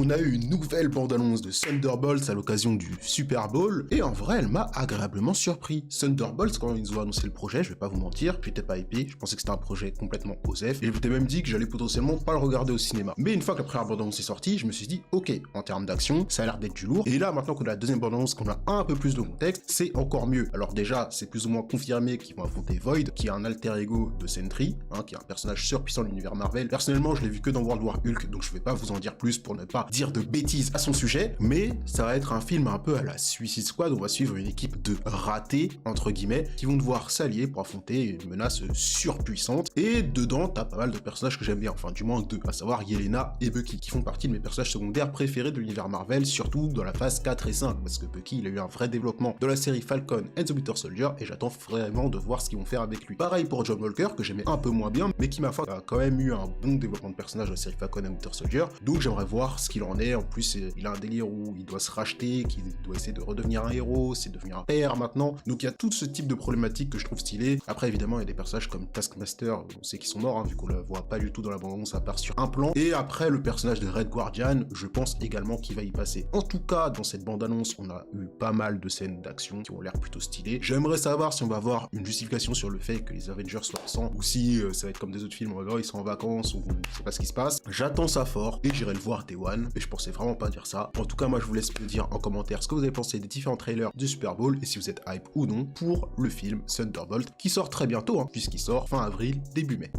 on a eu une nouvelle bande-annonce de Thunderbolts à l'occasion du Super Bowl, et en vrai, elle m'a agréablement surpris. Thunderbolts, quand ils ont annoncé le projet, je vais pas vous mentir, j'étais pas hypé, je pensais que c'était un projet complètement osef, et je m'étais même dit que j'allais potentiellement pas le regarder au cinéma. Mais une fois que la première bande-annonce est sortie, je me suis dit, ok, en termes d'action, ça a l'air d'être du lourd, et là, maintenant qu'on a la deuxième bande-annonce, qu'on a un peu plus de contexte, c'est encore mieux. Alors déjà, c'est plus ou moins confirmé qu'ils vont affronter Void, qui est un alter ego de Sentry, qui est un personnage surpuissant de l'univers Marvel. Personnellement, je l'ai vu que dans World War Hulk, donc je vais pas vous en dire plus pour ne pas dire de bêtises à son sujet, mais ça va être un film un peu à la Suicide Squad, on va suivre une équipe de ratés, entre guillemets, qui vont devoir s'allier pour affronter une menace surpuissante, et dedans, t'as pas mal de personnages que j'aime bien, enfin du moins deux, à savoir Yelena et Bucky, qui font partie de mes personnages secondaires préférés de l'univers Marvel, surtout dans la phase 4 et 5, parce que Bucky, il a eu un vrai développement dans la série Falcon and the Winter Soldier, et j'attends vraiment de voir ce qu'ils vont faire avec lui. Pareil pour John Walker, que j'aimais un peu moins bien, mais qui, ma foi, a quand même eu un bon développement de personnage dans la série Falcon and Winter Soldier, donc j'aimerais voir ce qu'il en est. En plus, il a un délire où il doit se racheter, qu'il doit essayer de redevenir un héros, c'est devenir un père maintenant, donc il y a tout ce type de problématiques que je trouve stylé. Après, évidemment, il y a des personnages comme Taskmaster, on sait qu'ils sont morts, vu qu'on le voit pas du tout dans la bande-annonce, à part sur un plan, et après, le personnage de Red Guardian, je pense également qu'il va y passer. En tout cas, dans cette bande-annonce, on a eu pas mal de scènes d'action qui ont l'air plutôt stylées. J'aimerais savoir si on va avoir une justification sur le fait que les Avengers soient absents, ou si ça va être comme des autres films, on va voir, ils sont en vacances, ou je sais pas ce qui se passe. J'attends ça fort, et j'irai le voir Day One, et je pensais vraiment pas dire ça. En tout cas, moi, je vous laisse me dire en commentaire ce que vous avez pensé des différents trailers du Super Bowl, et si vous êtes hype ou non pour le film Thunderbolt, qui sort très bientôt, puisqu'il sort fin avril, début mai.